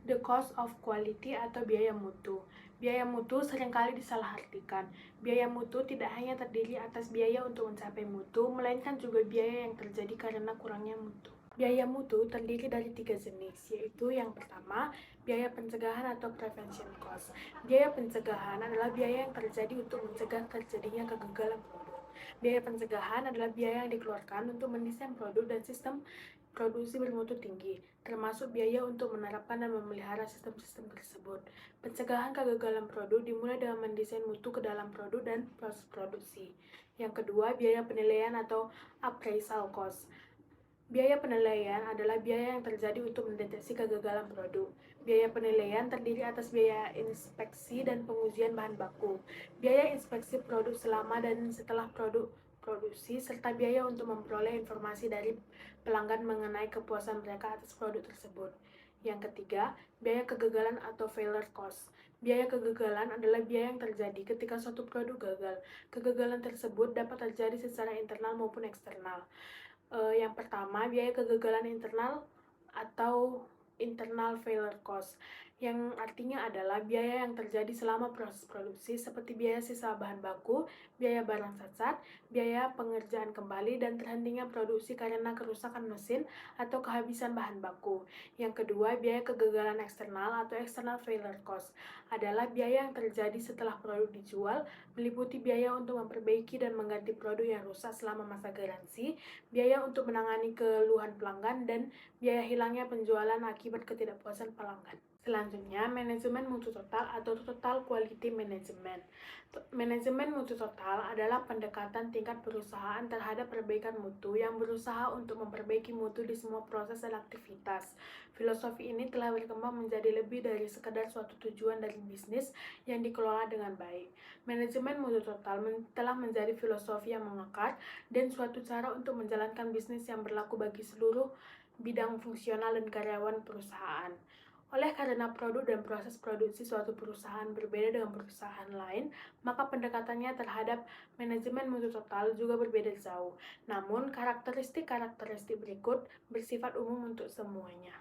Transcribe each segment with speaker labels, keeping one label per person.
Speaker 1: The cost of quality atau biaya mutu. Biaya mutu seringkali disalahartikan. Biaya mutu tidak hanya terdiri atas biaya untuk mencapai mutu, melainkan juga biaya yang terjadi karena kurangnya mutu. Biaya mutu terdiri dari 3 jenis, yaitu yang pertama, biaya pencegahan atau prevention cost. Biaya pencegahan adalah biaya yang terjadi untuk mencegah terjadinya kegagalan produk. Biaya pencegahan adalah biaya yang dikeluarkan untuk mendesain produk dan sistem produksi bermutu tinggi, termasuk biaya untuk menerapkan dan memelihara sistem-sistem tersebut. Pencegahan kegagalan produk dimulai dengan mendesain mutu ke dalam produk dan proses produksi. Yang kedua, biaya penilaian atau appraisal cost. Biaya penilaian adalah biaya yang terjadi untuk mendeteksi kegagalan produk. Biaya penilaian terdiri atas biaya inspeksi dan pengujian bahan baku, biaya inspeksi produk selama dan setelah produk produksi, serta biaya untuk memperoleh informasi dari pelanggan mengenai kepuasan mereka atas produk tersebut. Yang ketiga, biaya kegagalan atau failure cost. Biaya kegagalan adalah biaya yang terjadi ketika suatu produk gagal. Kegagalan tersebut dapat terjadi secara internal maupun eksternal. Yang pertama, biaya kegagalan internal atau internal failure cost, yang artinya adalah biaya yang terjadi selama proses produksi seperti biaya sisa bahan baku, biaya barang cacat, biaya pengerjaan kembali, dan terhentinya produksi karena kerusakan mesin atau kehabisan bahan baku. Yang kedua, biaya kegagalan eksternal atau external failure cost adalah biaya yang terjadi setelah produk dijual, meliputi biaya untuk memperbaiki dan mengganti produk yang rusak selama masa garansi, biaya untuk menangani keluhan pelanggan, dan biaya hilangnya penjualan akibat ketidakpuasan pelanggan. Selanjutnya, manajemen mutu total atau total quality management. Manajemen mutu total adalah pendekatan tingkat perusahaan terhadap perbaikan mutu yang berusaha untuk memperbaiki mutu di semua proses dan aktivitas. Filosofi ini telah berkembang menjadi lebih dari sekedar suatu tujuan dari bisnis yang dikelola dengan baik. Manajemen mutu total telah menjadi filosofi yang mengakar dan suatu cara untuk menjalankan bisnis yang berlaku bagi seluruh bidang fungsional dan karyawan perusahaan. Oleh karena produk dan proses produksi suatu perusahaan berbeda dengan perusahaan lain, maka pendekatannya terhadap manajemen mutu total juga berbeda jauh. Namun, karakteristik-karakteristik berikut bersifat umum untuk semuanya.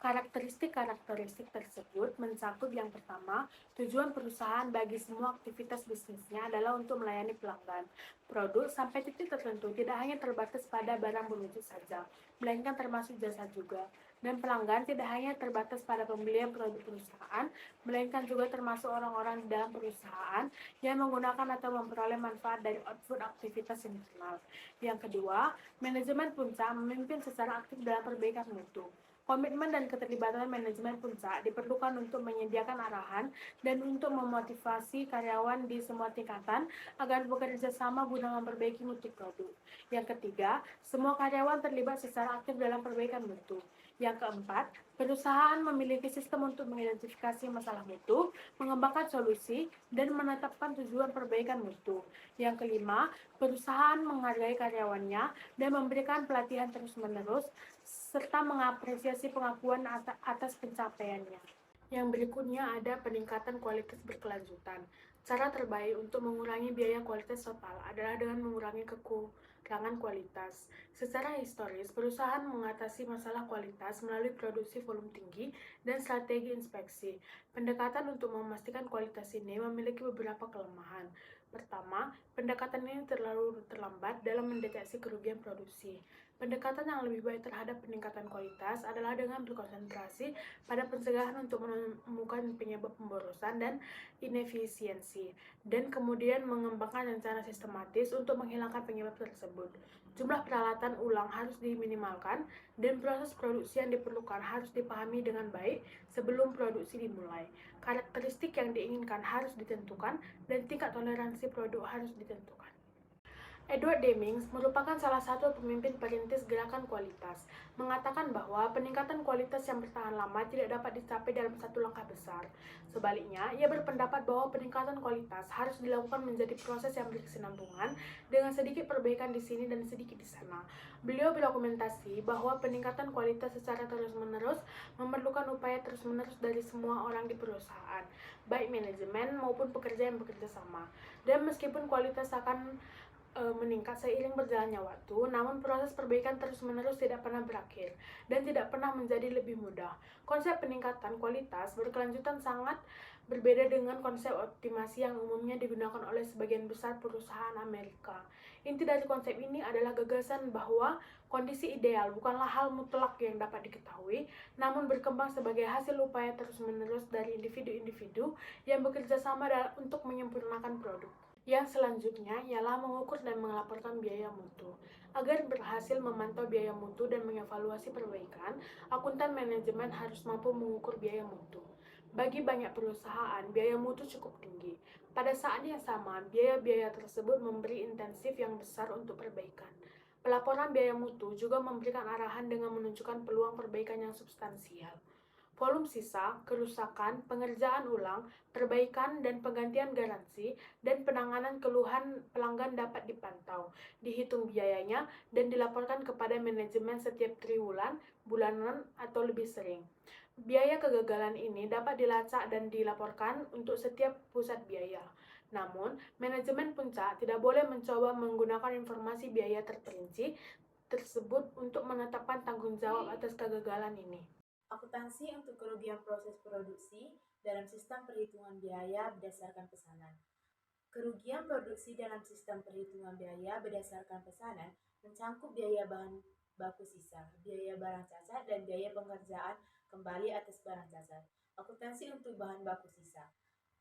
Speaker 1: Karakteristik-karakteristik tersebut mencakup yang pertama, tujuan perusahaan bagi semua aktivitas bisnisnya adalah untuk melayani pelanggan. Produk sampai titik tertentu tidak hanya terbatas pada barang berwujud saja, melainkan termasuk jasa juga. Dan pelanggan tidak hanya terbatas pada pembelian produk perusahaan, melainkan juga termasuk orang-orang di dalam perusahaan yang menggunakan atau memperoleh manfaat dari output aktivitas internal. Yang kedua, manajemen puncak memimpin secara aktif dalam perbaikan mutu. Komitmen dan keterlibatan manajemen puncak diperlukan untuk menyediakan arahan dan untuk memotivasi karyawan di semua tingkatan agar bekerja sama guna memperbaiki mutu produk. Yang ketiga, semua karyawan terlibat secara aktif dalam perbaikan mutu. Yang keempat, perusahaan memiliki sistem untuk mengidentifikasi masalah mutu, mengembangkan solusi, dan menetapkan tujuan perbaikan mutu. Yang kelima, perusahaan menghargai karyawannya dan memberikan pelatihan terus-menerus, serta mengapresiasi pengakuan atas pencapaiannya. Yang berikutnya ada peningkatan kualitas berkelanjutan. Cara terbaik untuk mengurangi biaya kualitas total adalah dengan mengurangi kekurangan kualitas. Secara historis, perusahaan mengatasi masalah kualitas melalui produksi volume tinggi dan strategi inspeksi. Pendekatan untuk memastikan kualitas ini memiliki beberapa kelemahan. Pertama, pendekatan ini terlalu terlambat dalam mendeteksi kerugian produksi. Pendekatan yang lebih baik terhadap peningkatan kualitas adalah dengan berkonsentrasi pada pencegahan untuk menemukan penyebab pemborosan dan inefisiensi, dan kemudian mengembangkan rencana sistematis untuk menghilangkan penyebab tersebut. Jumlah peralatan ulang harus diminimalkan, dan proses produksi yang diperlukan harus dipahami dengan baik sebelum produksi dimulai. Karakteristik yang diinginkan harus ditentukan, dan tingkat toleransi produk harus ditentukan. Edward Demings merupakan salah satu pemimpin perintis gerakan kualitas, mengatakan bahwa peningkatan kualitas yang bertahan lama tidak dapat dicapai dalam satu langkah besar. Sebaliknya, ia berpendapat bahwa peningkatan kualitas harus dilakukan menjadi proses yang berkesinambungan dengan sedikit perbaikan di sini dan sedikit di sana. Beliau berargumentasi bahwa peningkatan kualitas secara terus-menerus memerlukan upaya terus-menerus dari semua orang di perusahaan, baik manajemen maupun pekerja yang bekerja sama. Dan meskipun kualitas akan meningkat seiring berjalannya waktu, namun proses perbaikan terus-menerus tidak pernah berakhir dan tidak pernah menjadi lebih mudah. Konsep peningkatan kualitas berkelanjutan sangat berbeda dengan konsep optimasi yang umumnya digunakan oleh sebagian besar perusahaan Amerika. Inti dari konsep ini adalah gagasan bahwa kondisi ideal bukanlah hal mutlak yang dapat diketahui, namun berkembang sebagai hasil upaya terus-menerus dari individu-individu yang bekerja sama untuk menyempurnakan produk. Yang selanjutnya ialah mengukur dan melaporkan biaya mutu. Agar berhasil memantau biaya mutu dan mengevaluasi perbaikan, akuntan manajemen harus mampu mengukur biaya mutu. Bagi banyak perusahaan, biaya mutu cukup tinggi. Pada saat yang sama, biaya-biaya tersebut memberi intensif yang besar untuk perbaikan. Pelaporan biaya mutu juga memberikan arahan dengan menunjukkan peluang perbaikan yang substansial. Volume sisa, kerusakan, pengerjaan ulang, perbaikan dan penggantian garansi, dan penanganan keluhan pelanggan dapat dipantau, dihitung biayanya, dan dilaporkan kepada manajemen setiap triwulan, bulanan, atau lebih sering. Biaya kegagalan ini dapat dilacak dan dilaporkan untuk setiap pusat biaya. Namun, manajemen puncak tidak boleh mencoba menggunakan informasi biaya terperinci tersebut untuk menetapkan tanggung jawab atas kegagalan ini.
Speaker 2: Akuntansi untuk kerugian proses produksi dalam sistem perhitungan biaya berdasarkan pesanan. Kerugian produksi dalam sistem perhitungan biaya berdasarkan pesanan mencangkup biaya bahan baku sisa, biaya barang cacat, dan biaya pengerjaan kembali atas barang cacat. Akuntansi untuk bahan baku sisa.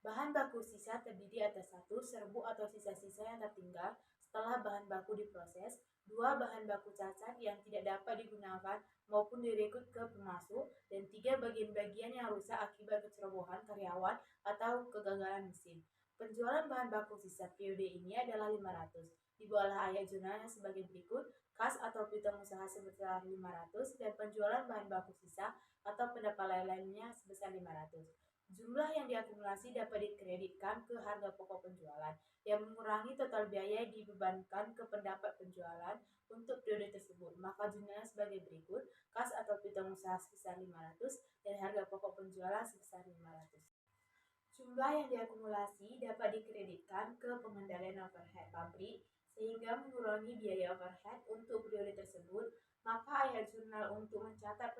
Speaker 2: Bahan baku sisa terdiri atas 1. Serbuk atau sisa-sisa yang tertinggal setelah bahan baku diproses. 2. Bahan baku cacat yang tidak dapat digunakan maupun direkrut ke pemasok. Dan 3. Bagian-bagian yang rusak akibat kecerobohan karyawan atau kegagalan mesin. Penjualan bahan baku sisa periode ini adalah 500. Di bawah ayat jurnalnya sebagai berikut: kas atau piutang usaha sebesar 500 dan penjualan bahan baku sisa atau pendapatan lainnya sebesar 500. Jumlah yang diakumulasi dapat dikreditkan ke harga pokok penjualan yang mengurangi total biaya yang dibebankan ke pendapat penjualan untuk periode tersebut. Maka jumlahnya sebagai berikut: kas atau piutang usaha sebesar 500 dan harga pokok penjualan sebesar 500. Jumlah yang diakumulasi dapat dikreditkan ke pengendalian overhead pabrik sehingga mengurangi biaya overhead untuk periode tersebut. Maka ayat jurnal untuk mencatat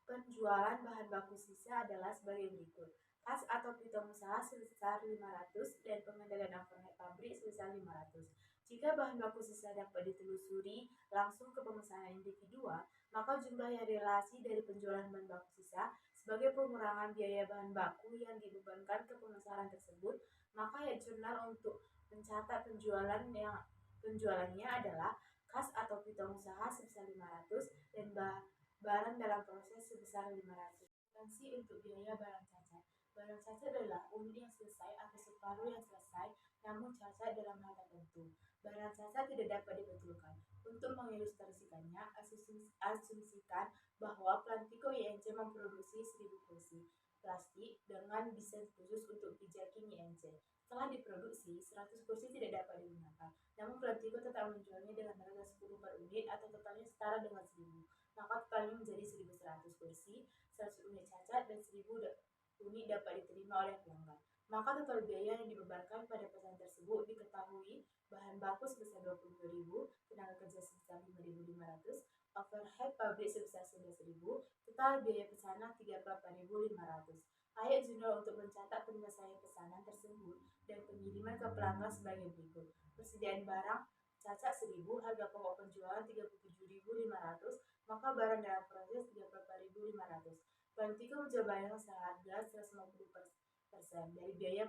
Speaker 2: penjualan bahan baku sisa adalah sebagai berikut: kas atau piutang usaha sebesar 500 dan pengendalian overhead pabrik sebesar 500. Jika bahan baku sisa dapat ditelusuri langsung ke pemesanan individual, maka jumlah yang relasi dari penjualan bahan baku sisa sebagai pengurangan biaya bahan baku yang dibebankan ke pemesanan tersebut. Maka ayat jurnal untuk mencatat penjualannya adalah kas atau piutang usaha sebesar 500 dan barang dalam proses sebesar 500. Akuntansi untuk biaya barang cacat. Barang cacat adalah unit yang selesai atau separuh yang selesai namun cacat dalam hal tertentu. Barang cacat tidak dapat dibetulkan. Untuk mengilustrasikannya, asumsikan bahwa Plantiko INC memproduksi 1000 kursi plastik dengan desain khusus untuk pijakin INC. Setelah diproduksi, 100 kursi tidak dapat digunakan. Namun Plantiko tetap menjualnya dengan harga 10 per unit atau totalnya setara dengan 1000. Maka totalnya menjadi 1100 kursi, 100 unit cacat, dan 1000 unit dapat diterima oleh pelanggan. Maka total biaya yang dibebankan pada pesanan tersebut diketahui: bahan baku sebesar 22.000, tenaga kerja sebesar 5.500, overhead pabrik sebesar 11.000, total biaya pesanan 34.500. Ayat jurnal untuk mencatat penyelesaian pesanan tersebut dan pengiriman ke pelanggan sebagai berikut: persediaan barang cacat 1000, harga pokok penjualan 37.500, maka barang dalam proses 34.500. Plantiko menjual barang seharga 150% dari biaya,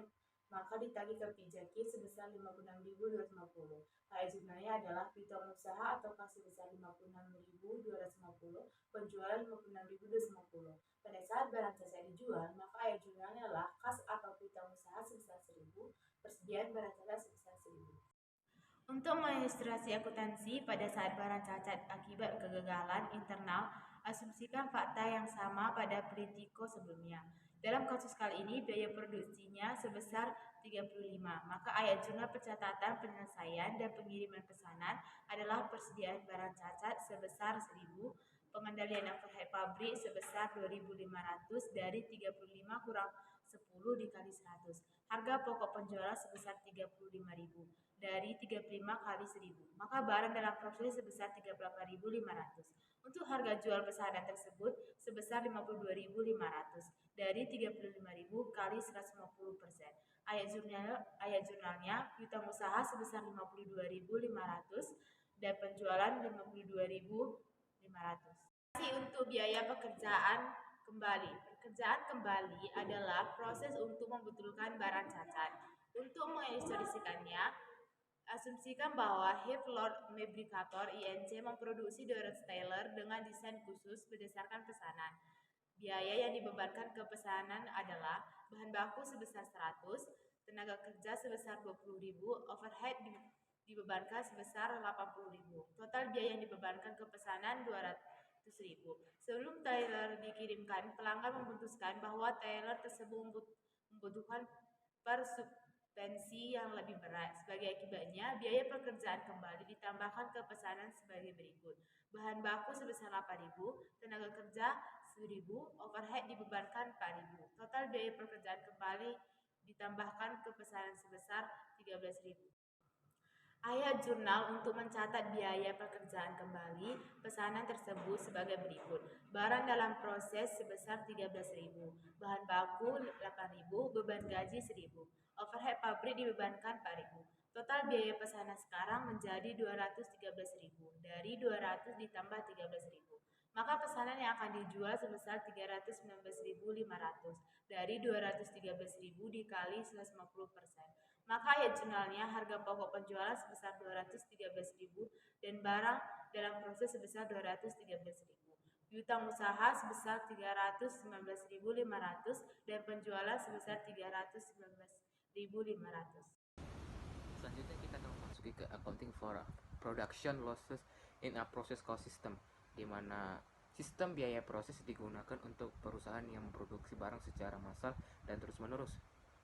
Speaker 2: maka ditagih ke pijakin sebesar 56.250. Ayat jurnalnya adalah piutang usaha atau kas sebesar 56.250, penjualan 56.250. Pada saat barang cacat dijual, maka ayat jurnalnya adalah kas atau piutang usaha sebesar 1000, persediaan barang cacat sebesar 1000. Untuk mengilustrasi akuntansi pada saat barang cacat akibat kegagalan internal, asumsikan fakta yang sama pada Plantiko sebelumnya. Dalam kasus kali ini, biaya produksinya sebesar 35, maka ayat jurnal pencatatan penyelesaian dan pengiriman pesanan adalah persediaan barang cacat sebesar 1000, pengendalian overhead pabrik sebesar 2.500 dari 35 kurang 10 dikali 100. Harga pokok penjualan sebesar 35.000 dari 35 kali 1000. Maka barang dalam proses sebesar 38.500. Untuk harga jual pesanan tersebut sebesar 52.500 dari 35.000 kali 150%. Ayat jurnalnya piutang usaha sebesar 52.500 dan penjualan 52.500. Untuk biaya pekerjaan kembali. Pekerjaan kembali adalah proses untuk membetulkan barang cacat. Untuk mengilustrasikannya, asumsikan bahwa Heath Lord Fabricator INC memproduksi 200 tailor dengan desain khusus berdasarkan pesanan. Biaya yang dibebankan ke pesanan adalah bahan baku sebesar 100, tenaga kerja sebesar 20.000, overhead dibebankan sebesar 80.000. Total biaya yang dibebankan ke pesanan 200.000. Sebelum tailor dikirimkan, pelanggan memutuskan bahwa tailor tersebut membutuhkan persubstansi yang lebih berat. Sebagai akibatnya, biaya pekerjaan kembali ditambahkan ke pesanan sebagai berikut. Bahan baku sebesar 8.000, tenaga kerja 1.000, overhead dibebankan 4.000. Total biaya pekerjaan kembali ditambahkan ke pesanan sebesar 13.000. Ayat jurnal untuk mencatat biaya pekerjaan kembali pesanan tersebut sebagai berikut. Barang dalam proses sebesar 13.000, bahan baku 8.000, beban gaji 1.000, overhead pabrik dibebankan 4.000. Total biaya pesanan sekarang menjadi 213.000 dari 200 ditambah 13.000. Maka pesanan yang akan dijual sebesar 319.500 dari 213.000 dikali 150%. Maka ayat jurnalnya harga pokok penjualan sebesar 213.000 dan barang dalam proses sebesar 213.000. Piutang usaha sebesar 319.500 dan penjualan sebesar 319.500.
Speaker 3: Selanjutnya kita akan memasuki ke accounting for production losses in a process cost system, di mana sistem biaya proses digunakan untuk perusahaan yang memproduksi barang secara massal dan terus-menerus.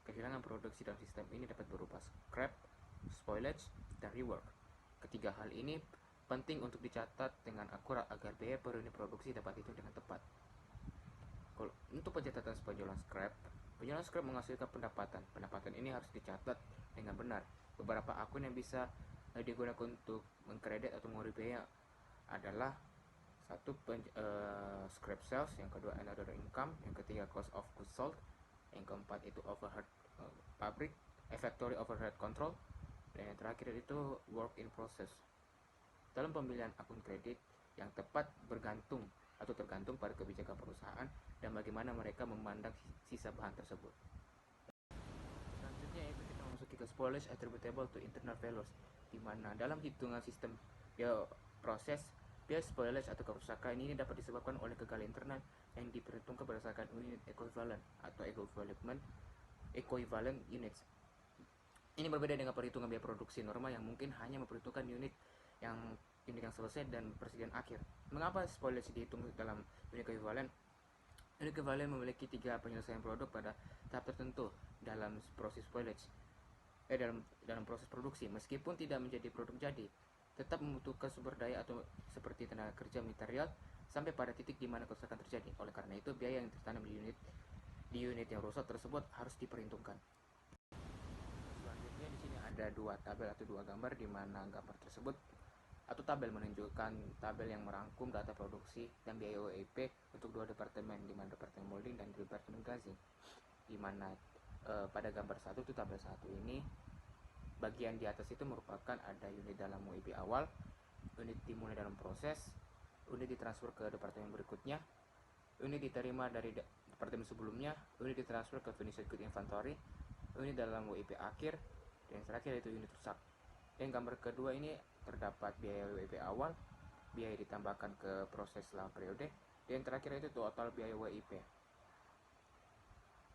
Speaker 3: Kehilangan produksi dalam sistem ini dapat berupa scrap, spoilage, dan rework. Ketiga hal ini penting untuk dicatat dengan akurat agar biaya per unit produksi dapat dihitung dengan tepat. Untuk pencatatan penjualan scrap menghasilkan pendapatan. Pendapatan ini harus dicatat dengan benar. Beberapa akun yang bisa digunakan untuk mengkredit atau mengurus biaya adalah satu scrap sales, yang kedua another income, yang ketiga cost of goods sold, yang keempat itu overhead pabrik, factory overhead control, dan yang terakhir itu work in process. Dalam pemilihan akun kredit yang tepat tergantung pada kebijakan perusahaan dan bagaimana mereka memandang sisa bahan tersebut. Selanjutnya itu kita memasuki ke spoilage attributable to internal failures, di mana dalam hitungan sistem proses, biaya spoilage atau kerusakan ini dapat disebabkan oleh kegagalan internal yang diperhitungkan berdasarkan unit equivalent atau equivalent units. Ini berbeda dengan perhitungan biaya produksi normal yang mungkin hanya memperhitungkan unit yang selesai dan persediaan akhir. Mengapa spoilage dihitung dalam unit equivalent? Unit equivalent memiliki 3 penyelesaian produk pada tahap tertentu dalam proses spoilage. Dalam proses produksi, meskipun tidak menjadi produk jadi, tetap membutuhkan sumber daya atau seperti tenaga kerja, material, sampai pada titik di mana kerusakan terjadi. Oleh karena itu, biaya yang tertanam di unit yang rusak tersebut harus diperhitungkan. Selanjutnya di sini ada dua tabel atau dua gambar, di mana gambar tersebut atau tabel menunjukkan tabel yang merangkum data produksi dan biaya WIP untuk dua departemen, di mana departemen molding dan departemen glazing. Di mana pada gambar satu itu tabel satu ini, bagian di atas itu merupakan ada unit dalam WIP awal, unit dimulai dalam proses, unit ditransfer ke departemen berikutnya, unit diterima dari departemen sebelumnya, unit ditransfer ke finished good inventory, unit dalam WIP akhir, dan terakhir itu unit rusak. Dan gambar kedua ini terdapat biaya WIP awal, biaya ditambahkan ke proses selama periode, dan terakhir itu total biaya WIP.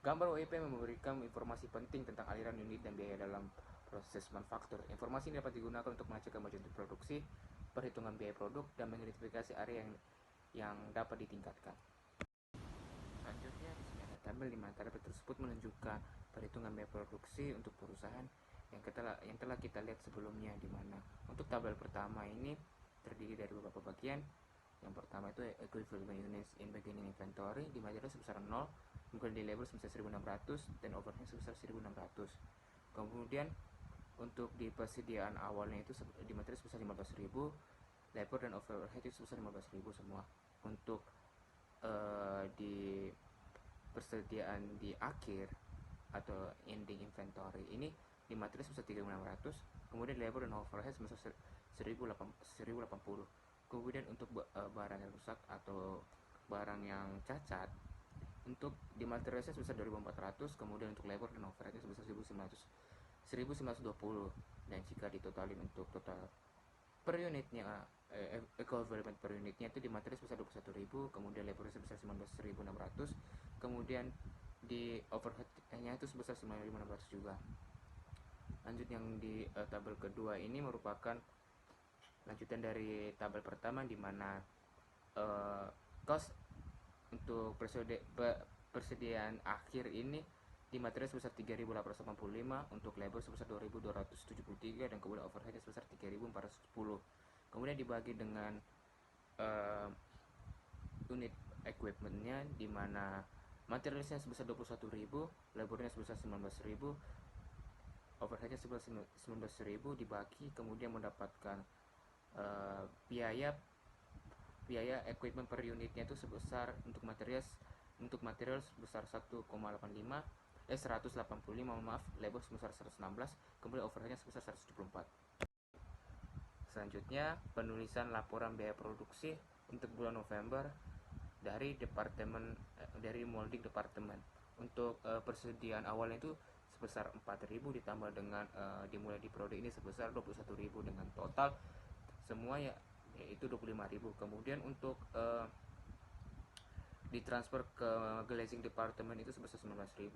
Speaker 3: Gambar WIP memberikan informasi penting tentang aliran unit dan biaya dalam proses manufaktur. Informasi ini dapat digunakan untuk melacak kemajuan produksi, perhitungan biaya produk, dan mengidentifikasi area yang dapat ditingkatkan. Selanjutnya di sini ada tabel di mana tabel tersebut menunjukkan perhitungan biaya produksi untuk perusahaan yang telah kita lihat sebelumnya, di mana untuk tabel pertama ini terdiri dari beberapa bagian. Yang pertama itu equivalent units in beginning inventory, di mana sebesar 0, kemudian di labor sebesar 1.600 dan overhead sebesar 1.600. Kemudian untuk di persediaan awalnya itu di materi sebesar 15.000, labor dan overhead itu sebesar 15.000 semua. Untuk di persediaan di akhir atau ending inventory ini di materi sebesar 3.600, kemudian labor dan overhead sebesar 1.080. Kemudian untuk barang yang rusak atau barang yang cacat, untuk di materialnya sebesar 2.400, kemudian untuk labor dan overheadnya sebesar 1.920. Dan jika ditotalin untuk total per unitnya, equivalent per unitnya itu di materi sebesar 21.000, kemudian labor sebesar 19.600, kemudian di overheadnya itu sebesar 9.600 juga. Lanjut yang di tabel kedua ini merupakan lanjutan dari tabel pertama, di mana cost untuk persediaan akhir ini di materi sebesar 3.885, untuk labor sebesar 2.273, dan kemudian overhead sebesar 3.410. Kemudian dibagi dengan unit equipmentnya, di mana materialnya sebesar 21.000, labornya sebesar 19.000, overheadnya sebesar 19.000 dibagi, kemudian mendapatkan biaya equipment per unitnya itu sebesar untuk material sebesar 185, labor sebesar 116, kemudian overheadnya sebesar 174. Selanjutnya penulisan laporan biaya produksi untuk bulan November dari molding departemen. Untuk persediaan awalnya itu sebesar 4.000 ditambah dengan dimulai di periode ini sebesar 21.000 dengan total semua yaitu 25.000. Kemudian untuk ditransfer ke glazing department itu sebesar 19.000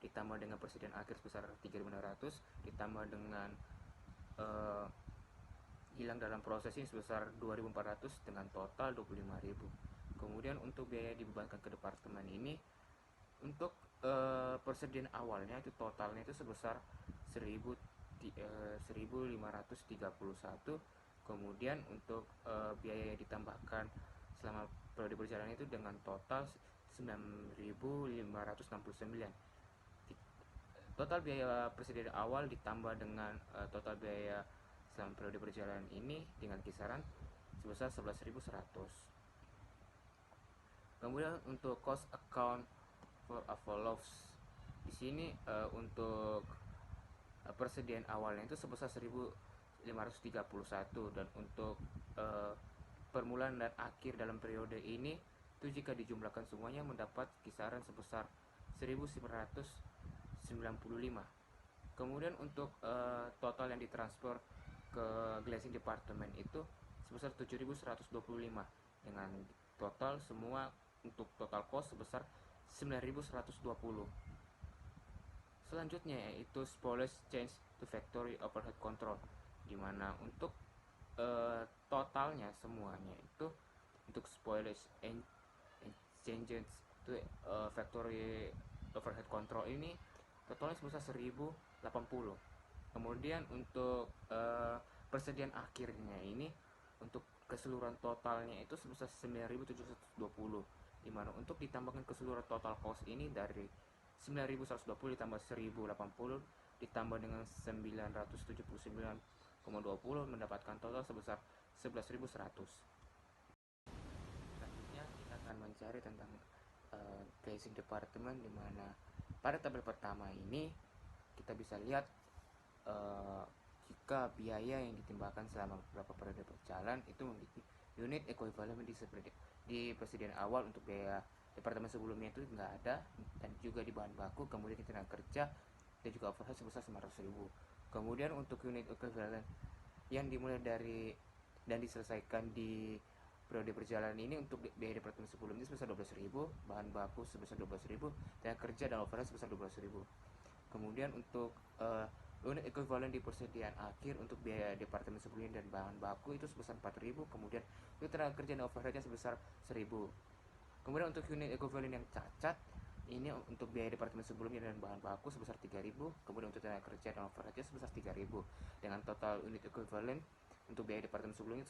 Speaker 3: ditambah dengan persediaan akhir sebesar 3.600 ditambah dengan hilang dalam proses ini sebesar 2.400 dengan total 25.000. Kemudian untuk biaya dibebankan ke departemen ini untuk persediaan awalnya itu totalnya itu sebesar 1.531. Kemudian untuk biaya yang ditambahkan selama periode perjalanan itu dengan total 9.569. Total biaya persediaan awal ditambah dengan total biaya selama periode perjalanan ini dengan kisaran sebesar 11.100. Kemudian untuk cost account for envelopes di sini untuk persediaan awalnya itu sebesar 1.531, dan untuk permulaan dan akhir dalam periode ini itu jika dijumlahkan semuanya mendapat kisaran sebesar 1.995. Kemudian untuk total yang ditransfer ke glazing department itu sebesar 7.125 dengan total semua untuk total cost sebesar 9.120. Selanjutnya yaitu spoilage change to factory overhead control, dimana untuk totalnya semuanya itu untuk spoilage and changes to factory overhead control ini totalnya sebesar 1.080. Kemudian untuk persediaan akhirnya ini untuk keseluruhan totalnya itu sebesar 9.720, dimana untuk ditambahkan keseluruhan total cost ini dari 9.120 ditambah 1.080 ditambah dengan 979,20 mendapatkan total sebesar 11.100. Selanjutnya kita akan mencari tentang glazing department, dimana pada tabel pertama ini kita bisa lihat jika biaya yang ditimbulkan selama beberapa periode berjalan itu memiliki unit equivalent di persediaan awal. Untuk biaya departemen sebelumnya itu nggak ada, dan juga di bahan baku, kemudian di tenaga kerja dan juga overhead sebesar 900.000. Kemudian untuk unit equivalent yang dimulai dari dan diselesaikan di periode perjalanan ini untuk biaya departemen sebelumnya sebesar 12.000, bahan baku sebesar 12.000, tenaga kerja dan overhead sebesar 12.000. Kemudian untuk unit equivalent di persediaan akhir untuk biaya departemen sebelumnya dan bahan baku itu sebesar 4.000, kemudian untuk tenaga kerja dan overheadnya sebesar 1.000. Kemudian untuk unit equivalent yang cacat ini untuk biaya departemen sebelumnya dan bahan baku sebesar 3.000, kemudian untuk tenaga kerja dan overheadnya sebesar 3.000, dengan total unit equivalent untuk biaya departemen sebelumnya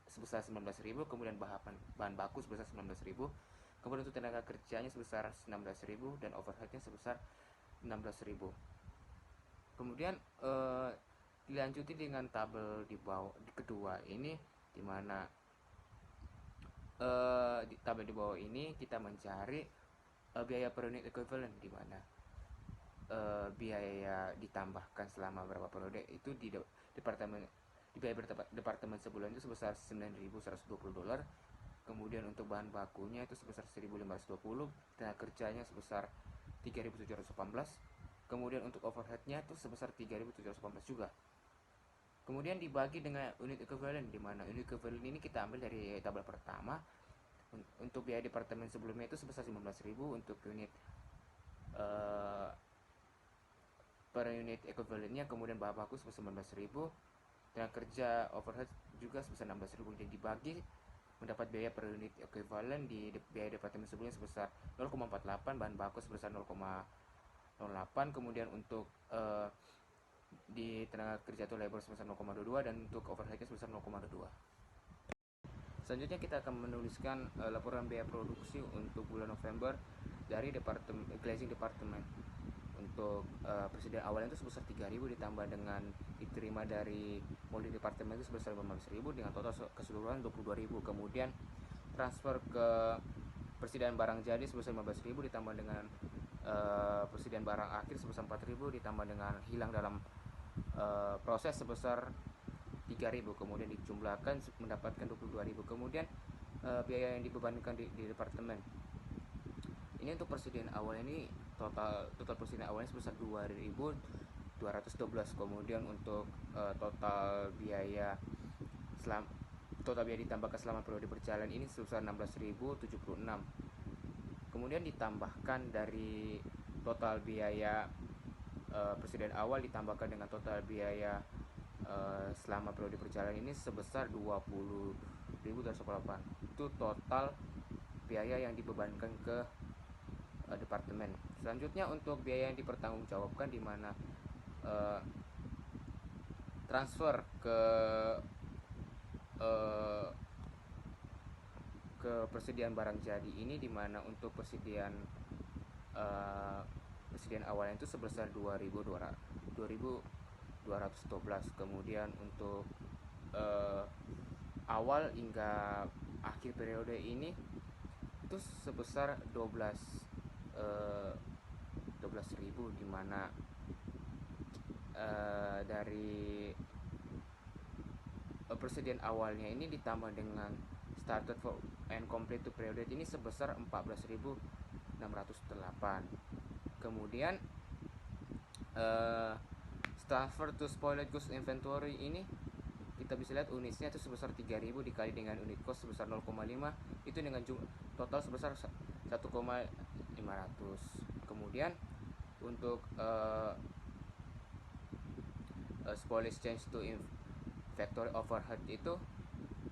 Speaker 3: sebesar 19.000, kemudian bahan baku sebesar 19.000, Kemudian untuk tenaga kerjanya sebesar 16.000 dan overheadnya sebesar 16.000. Kemudian dilanjuti dengan tabel di bawah di kedua ini, di mana di tabel di bawah ini kita mencari biaya per unit equivalent, di mana biaya ditambahkan selama berapa periode itu di departemen di biaya departemen sebulan itu sebesar $9.120. Kemudian untuk bahan bakunya itu sebesar 1.520, tenaga kerjanya sebesar 3.718. Kemudian untuk overheadnya itu sebesar 3.718 juga. Kemudian dibagi dengan unit equivalent, di mana unit equivalent ini kita ambil dari tabel pertama. Untuk biaya departemen sebelumnya itu sebesar 15.000 untuk unit per unit equivalentnya. Kemudian bahan baku sebesar 19.000, tenaga kerja overhead juga sebesar 16.000. Jadi dibagi mendapat biaya per unit equivalent di biaya departemen sebelumnya sebesar 0,48, bahan baku sebesar 0,08, kemudian untuk di tenaga kerja atau labor sebesar 0,22, dan untuk overheadnya sebesar 0,22. Selanjutnya kita akan menuliskan laporan biaya produksi untuk bulan November dari glazing department. Untuk persediaan awalnya itu sebesar 3.000 ditambah dengan diterima dari molding departemen itu sebesar 15.000 dengan total keseluruhan 22.000. Kemudian transfer ke persediaan barang jadi sebesar 15.000 ditambah dengan persediaan barang akhir sebesar 4.000 ditambah dengan hilang dalam proses sebesar 3.000. Kemudian dijumlahkan mendapatkan 22.000. Kemudian biaya yang dibebankan di departemen ini untuk persediaan awal ini total persediaan awalnya sebesar 2.212. Kemudian untuk total biaya ditambahkan selama periode berjalan ini sebesar 16.076. Kemudian ditambahkan dari total biaya persediaan awal ditambahkan dengan total biaya selama periode berjalan ini sebesar 20.208. Itu total biaya yang dibebankan ke departemen. Selanjutnya untuk biaya yang dipertanggungjawabkan, di mana transfer ke persediaan barang jadi ini, di mana untuk persediaan awalnya itu sebesar 2.212. Kemudian untuk awal hingga akhir periode ini itu sebesar 12.000, di mana dari persediaan awalnya ini ditambah dengan started for and complete to period ini sebesar 14.608. Kemudian transfer to spoiled goods inventory ini kita bisa lihat unitnya itu sebesar 3.000 dikali dengan unit cost sebesar 0,5, itu dengan total sebesar 1,500. Kemudian untuk spoilage change to factory overhead itu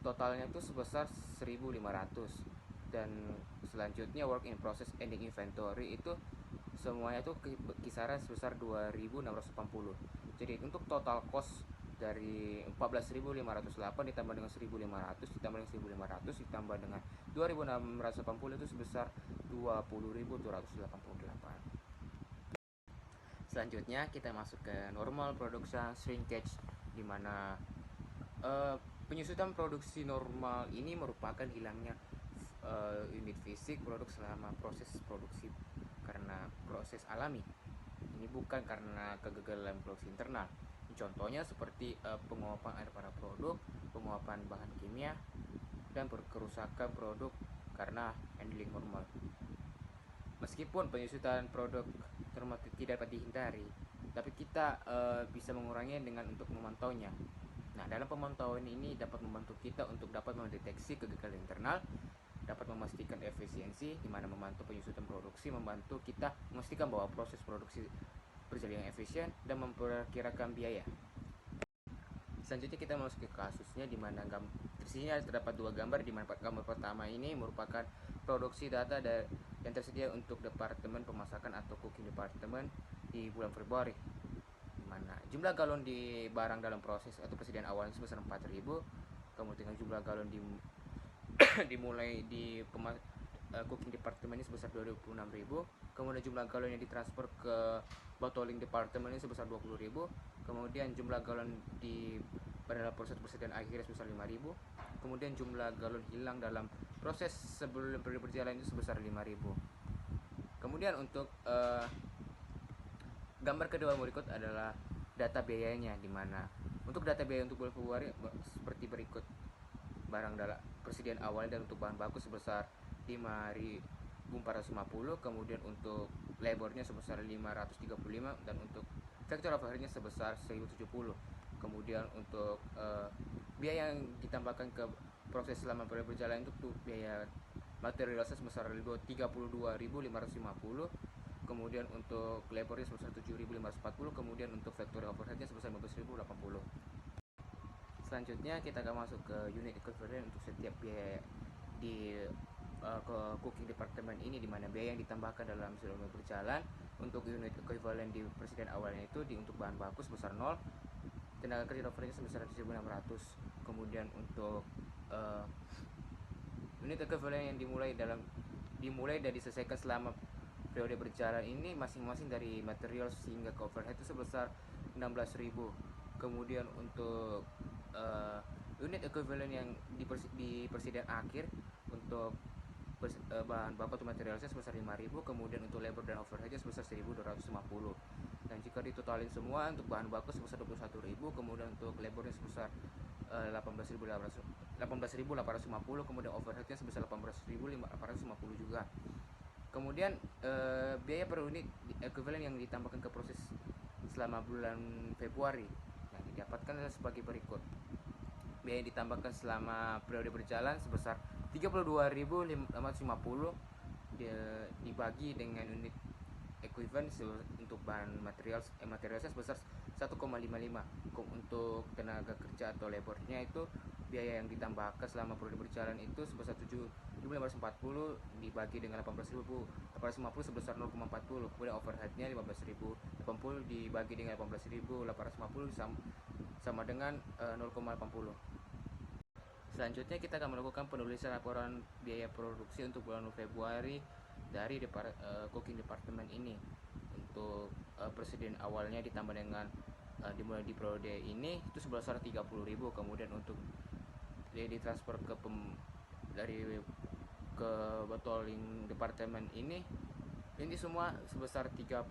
Speaker 3: totalnya itu sebesar 1.500, dan selanjutnya work in process ending inventory itu semuanya itu kisaran sebesar 2.680. Jadi untuk total cost dari 14.508 ditambah dengan 1.500 ditambah dengan 1.500 ditambah dengan 2.680 itu sebesar 20.288. Selanjutnya kita masuk ke normal production shrinkage, di mana penyusutan produksi normal ini merupakan hilangnya unit fisik produk selama proses produksi karena proses alami. Ini bukan karena kegagalan produksi internal. Contohnya seperti penguapan air pada produk, penguapan bahan kimia, dan kerusakan produk karena handling normal. Meskipun penyusutan produk normal tidak dapat dihindari, tapi kita bisa menguranginya dengan untuk memantaunya. Nah, dalam pemantauan ini dapat membantu kita untuk dapat mendeteksi kegagalan internal, dapat memastikan efisiensi, di mana membantu penyusutan produksi, membantu kita memastikan bahwa proses produksi berjalan yang efisien dan memperkirakan biaya. Selanjutnya kita masuk ke kasusnya, di mana di sini terdapat dua gambar, di mana gambar pertama ini merupakan produksi data yang tersedia untuk departemen pemasakan atau cooking department di bulan Februari, di mana jumlah galon di barang dalam proses atau persediaan awalnya sebesar 4.000. Kemudian jumlah galon dimulai cooking department ini sebesar 26.000, kemudian jumlah galon yang ditransfer ke bottling department ini sebesar 20.000, kemudian jumlah galon di pada proses persediaan akhir sebesar 5.000, kemudian jumlah galon hilang dalam proses sebelum periode berjalan itu sebesar 5.000. Kemudian untuk gambar kedua berikut adalah data biayanya, di mana untuk data biaya untuk bulan Februari seperti berikut: barang dalam persediaan awal dan untuk bahan baku sebesar 5.450, kemudian untuk labornya sebesar 535, dan untuk factory overheadnya sebesar 1.070. Kemudian untuk biaya yang ditambahkan ke proses selama periode berjalan itu biaya materialnya sebesar 32.550, kemudian untuk labornya sebesar 7.540, kemudian untuk factory overheadnya sebesar 15.080. Selanjutnya kita akan masuk ke unit equivalent untuk setiap biaya di ke cooking department ini, di mana biaya yang ditambahkan dalam selama berjalan. Untuk unit equivalent di persediaan awalnya itu untuk bahan baku sebesar 0, tenaga kerja overheadnya sebesar 1.600. Kemudian untuk unit equivalent yang dimulai dan diselesaikan selama periode berjalan ini masing-masing dari material hingga ke overhead itu sebesar 16.000. Kemudian untuk unit equivalent yang di persediaan akhir untuk bahan baku atau materialnya sebesar 5.000, kemudian untuk labor dan overheadnya sebesar 1.250. Dan jika ditotalin semua, untuk bahan baku sebesar 21.000, kemudian untuk labornya sebesar 18.850, kemudian overheadnya sebesar 18.850 juga. Kemudian biaya per unit equivalent yang ditambahkan ke proses selama bulan Februari yang didapatkan sebagai berikut: biaya yang ditambahkan selama periode berjalan sebesar 32.550 dibagi dengan unit equivalent untuk bahan materialnya sebesar 1,55. Untuk tenaga kerja atau labornya itu biaya yang ditambahkan selama periode berjalan itu sebesar 7.540 dibagi dengan 18.850 sebesar 0,40. Kemudian overheadnya 15.080 dibagi dengan 18.850 sama dengan 0,80. Selanjutnya kita akan melakukan penulisan laporan biaya produksi untuk bulan Februari dari cooking department ini. Untuk persediaan awalnya ditambah dengan dimulai di periode ini itu sebesar 30.000, kemudian untuk ditransfer ke bottling department ini semua sebesar 30.000.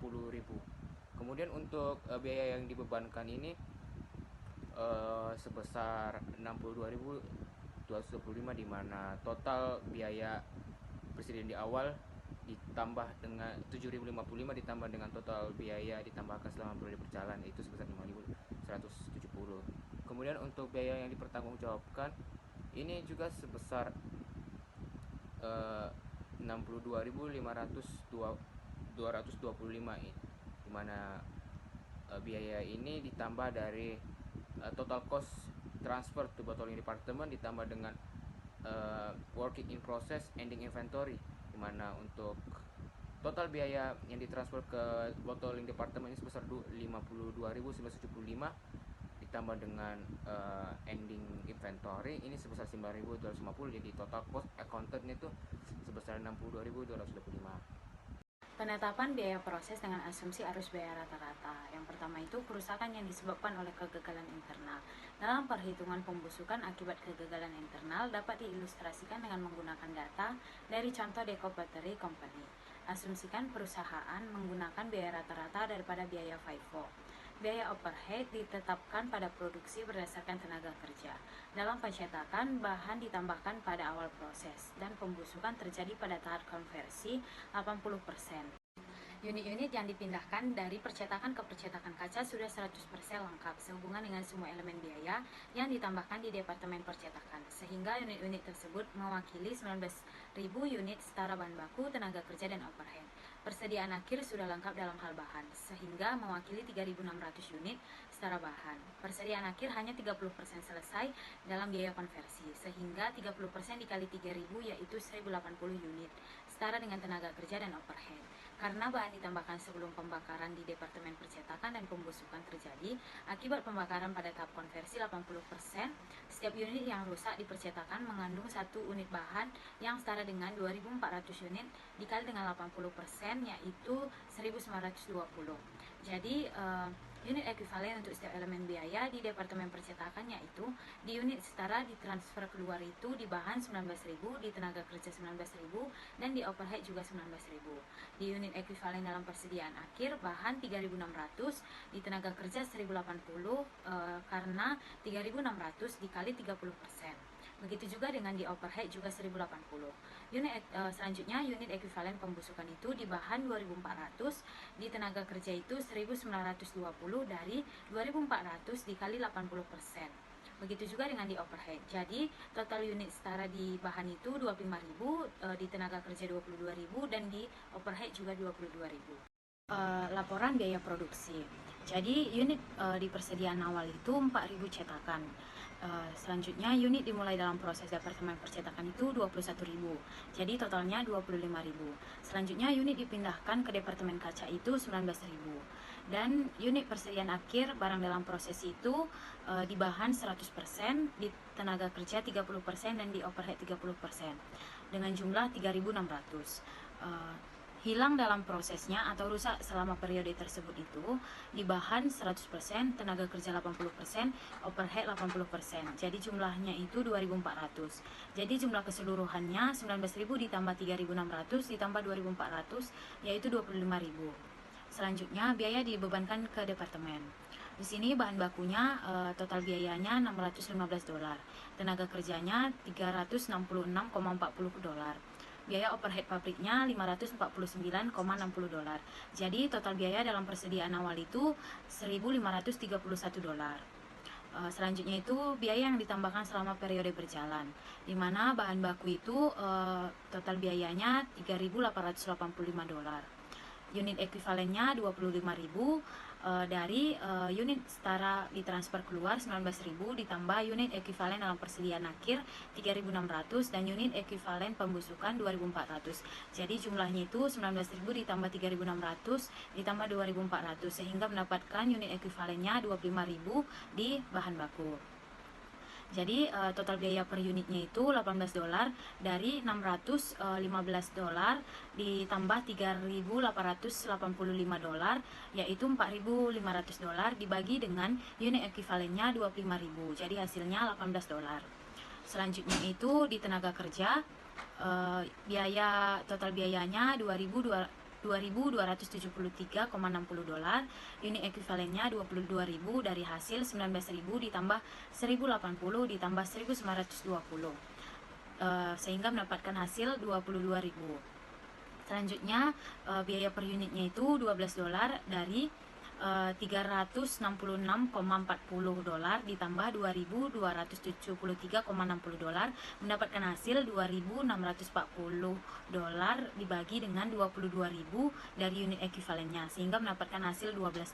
Speaker 3: Kemudian untuk biaya yang dibebankan ini sebesar 62.225, di mana total biaya persediaan di awal ditambah dengan 7.055 ditambah dengan total biaya ditambahkan selama periode berjalan itu sebesar 5.170. Kemudian untuk biaya yang dipertanggungjawabkan ini juga sebesar 62.525, di mana biaya ini ditambah dari total cost transfer to bottling department ditambah dengan working in process ending inventory, di mana untuk total biaya yang ditransfer ke bottling department ini sebesar 52.975 ditambah dengan ending inventory ini sebesar 9.250. Jadi total cost accounted itu sebesar 62.225.
Speaker 4: Penetapan biaya proses dengan asumsi arus biaya rata-rata. Yang pertama itu kerusakan yang disebabkan oleh kegagalan internal. Dalam perhitungan pembusukan akibat kegagalan internal dapat diilustrasikan dengan menggunakan data dari contoh Deco Pottery Company. Asumsikan perusahaan menggunakan biaya rata-rata daripada biaya FIFO. Biaya overhead ditetapkan pada produksi berdasarkan tenaga kerja. Dalam pencetakan, bahan ditambahkan pada awal proses dan pembusukan terjadi pada tahap konversi 80%. Unit-unit yang dipindahkan dari percetakan ke percetakan kaca sudah 100% lengkap sehubungan dengan semua elemen biaya yang ditambahkan di departemen percetakan, sehingga unit-unit tersebut mewakili 19.000 unit setara bahan baku, tenaga kerja, dan overhead. Persediaan akhir sudah lengkap dalam hal bahan, sehingga mewakili 3.600 unit setara bahan. Persediaan akhir hanya 30% selesai dalam biaya konversi, sehingga 30% dikali 3.000 yaitu 1.080 unit setara dengan tenaga kerja dan overhead. Karena bahan ditambahkan sebelum pembakaran di Departemen Percetakan dan Pembusukan terjadi akibat pembakaran pada tahap konversi 80%, setiap unit yang rusak di percetakan mengandung 1 unit bahan yang setara dengan 2.400 unit dikali dengan 80%, yaitu 1.920. Jadi unit ekuivalen untuk setiap elemen biaya di Departemen Percetakan yaitu di unit setara ditransfer keluar itu di bahan 19.000, di tenaga kerja 19.000, dan di overhead juga 19.000. Di unit ekuivalen dalam persediaan akhir bahan 3.600, di tenaga kerja 1.080 karena 3.600 dikali 30%. Begitu juga dengan di overhead juga 1.080. Selanjutnya unit ekuivalen pembusukan itu di bahan 2.400, di tenaga kerja itu 1.920 dari 2.400 dikali 80%. Begitu juga dengan di overhead. Jadi total unit setara di bahan itu 25.000, di tenaga kerja 22.000, dan di overhead juga 22.000. Laporan biaya produksi. Jadi unit di persediaan awal itu 4.000 cetakan. Selanjutnya unit dimulai dalam proses Departemen Percetakan itu 21.000. Jadi totalnya 25.000. Selanjutnya unit dipindahkan ke Departemen Kaca itu 19.000. Dan unit persediaan akhir barang dalam proses itu di bahan 100%, di tenaga kerja 30%, dan di overhead 30%. Dengan jumlah 3.600. Hilang dalam prosesnya atau rusak selama periode tersebut itu di bahan 100%, tenaga kerja 80%, overhead 80%. Jadi jumlahnya itu 2.400. Jadi jumlah keseluruhannya 19.000 ditambah 3.600 ditambah 2.400 yaitu 25.000. Selanjutnya biaya dibebankan ke departemen. Di sini bahan bakunya total biayanya $615, tenaga kerjanya $366,40. Biaya overhead pabriknya $549,60. Jadi total biaya dalam persediaan awal itu $1.531. Selanjutnya itu biaya yang ditambahkan selama periode berjalan, di mana bahan baku itu total biayanya $3.885. Unit ekuivalennya 25.000, dari unit setara ditransfer keluar 19.000 ditambah unit ekuivalen dalam persediaan akhir 3.600 dan unit ekuivalen pembusukan 2.400. Jadi jumlahnya itu 19.000 ditambah 3.600 ditambah 2.400 sehingga mendapatkan unit ekuivalennya 25.000 di bahan baku. Jadi total biaya per unitnya itu $18 dari $615 ditambah $3.885 yaitu $4.500 dibagi dengan unit ekuivalennya 25.000. Jadi hasilnya $18. Selanjutnya itu di tenaga kerja biaya total biayanya $2.273,60. Unit ekuivalennya 22.000 dari hasil 19.000 ditambah 1.080 ditambah 1.920 sehingga mendapatkan hasil 22.000. Selanjutnya biaya per unitnya itu $12 dari $366,40 ditambah $2.273,60 mendapatkan hasil $2.640 dibagi dengan 22.000 dari unit ekuivalennya sehingga mendapatkan hasil $12.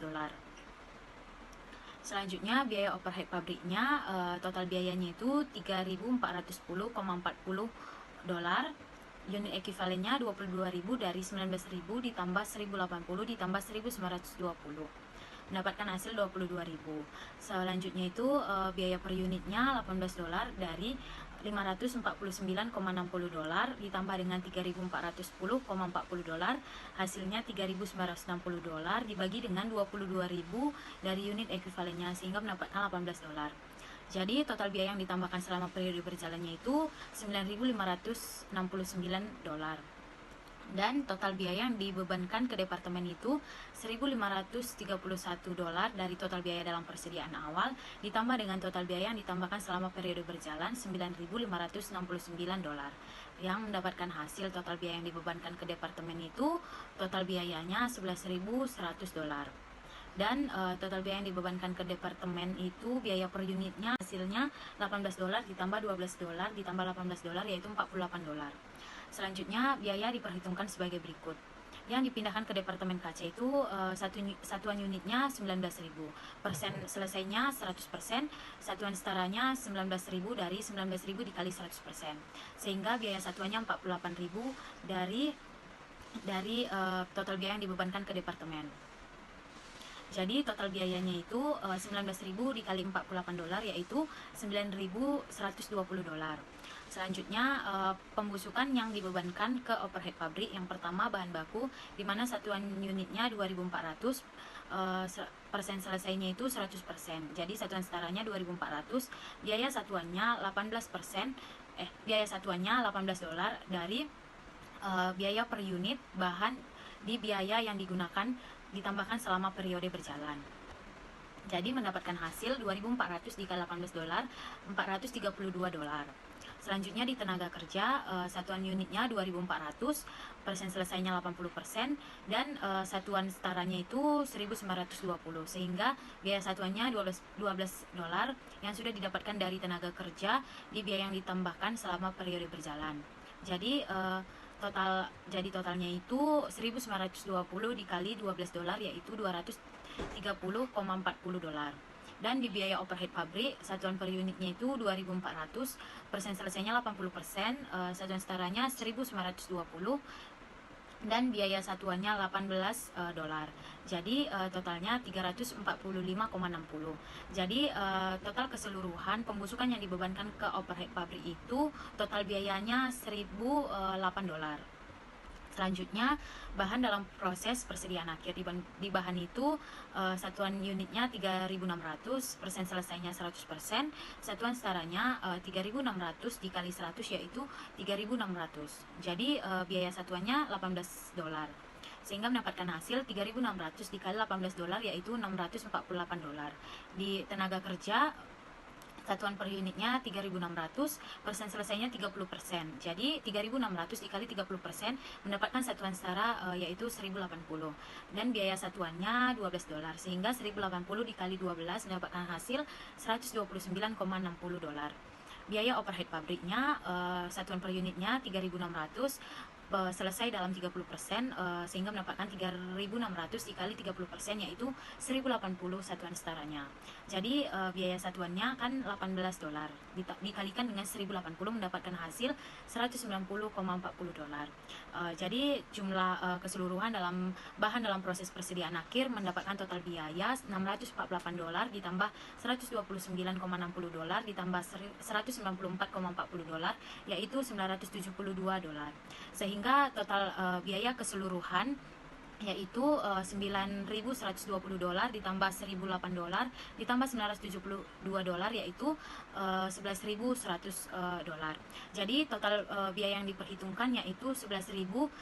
Speaker 4: Selanjutnya biaya overhead pabriknya total biayanya itu $3.410,40. Unit ekuivalennya 22.000 dari 19.000 ditambah 1.080 ditambah 1.920 mendapatkan hasil 22.000. Selanjutnya itu biaya per unitnya $18 dari $549,60 ditambah dengan $3.410,40 hasilnya $3.960 dibagi dengan 22.000 dari unit ekuivalennya sehingga mendapatkan $18. Jadi total biaya yang ditambahkan selama periode berjalannya itu $9.569 dan total biaya yang dibebankan ke departemen itu $1.531 dari total biaya dalam persediaan awal ditambah dengan total biaya yang ditambahkan selama periode berjalan $9.569 yang mendapatkan hasil total biaya yang dibebankan ke departemen itu total biayanya $11.100. Dan total biaya yang dibebankan ke departemen itu biaya per unitnya hasilnya $18 ditambah $12 ditambah $18 yaitu $48. Selanjutnya biaya diperhitungkan sebagai berikut. yang dipindahkan ke Departemen KC itu satuan unitnya 19.000, persen selesainya 100%, satuan setaranya 19.000 dari 19.000 dikali 100%, sehingga biaya satuannya 48.000 dari total biaya yang dibebankan ke departemen. Jadi total biayanya itu 19.000 dikali $48 yaitu $9.120. Selanjutnya pembusukan yang dibebankan ke overhead pabrik. Yang pertama bahan baku, di mana satuan unitnya 2.400, persen selesainya itu 100%. Jadi satuan setaranya 2.400, biaya satuannya 18%, biaya satuannya $18 dari biaya per unit bahan di biaya yang digunakan ditambahkan selama periode berjalan. Jadi mendapatkan hasil 2.400 dikali $18, $432. Selanjutnya di tenaga kerja, satuan unitnya 2.400, persen selesainya 80%, dan satuan setaranya itu 1.920, sehingga biaya satuannya $12 yang sudah didapatkan dari tenaga kerja di biaya yang ditambahkan selama periode berjalan. Jadi totalnya itu 1.920 dikali $12 yaitu $230,40. Dan di biaya overhead pabrik, satuan per unitnya itu 2.400, persen selesainya 80%, satuan setaranya 1.920, dan biaya satuannya $18. Jadi totalnya 345,60. Jadi total keseluruhan pembusukan yang dibebankan ke overhead pabrik itu total biayanya $1.008. Selanjutnya bahan dalam proses persediaan akhir. Di bahan itu satuan unitnya 3.600, persen selesainya 100%, satuan setaranya 3.600 dikali 100 yaitu 3.600. Jadi biaya satuannya $18, sehingga mendapatkan hasil 3.600 dikali $18 yaitu $648. Di tenaga kerja, satuan per unitnya 3.600, persen selesainya 30%. Jadi 3.600 dikali 30% mendapatkan satuan setara yaitu 1.080. Dan biaya satuannya $12, sehingga 1.080 dikali 12 mendapatkan hasil $129,60. Biaya overhead pabriknya, satuan per unitnya 3.600, selesai dalam 30%, sehingga mendapatkan 3.600 dikali 30% yaitu 1.080 satuan setaranya. Jadi biaya satuannya kan $18, dikalikan dengan 1.080 mendapatkan hasil $190,40. Jadi jumlah keseluruhan dalam bahan dalam proses persediaan akhir mendapatkan total biaya $648 ditambah $129,60 ditambah $194,40 yaitu $972, sehingga total biaya keseluruhan yaitu $9.120 ditambah $1.008 ditambah $972 yaitu $11.100. Jadi total biaya yang diperhitungkan yaitu $11.100.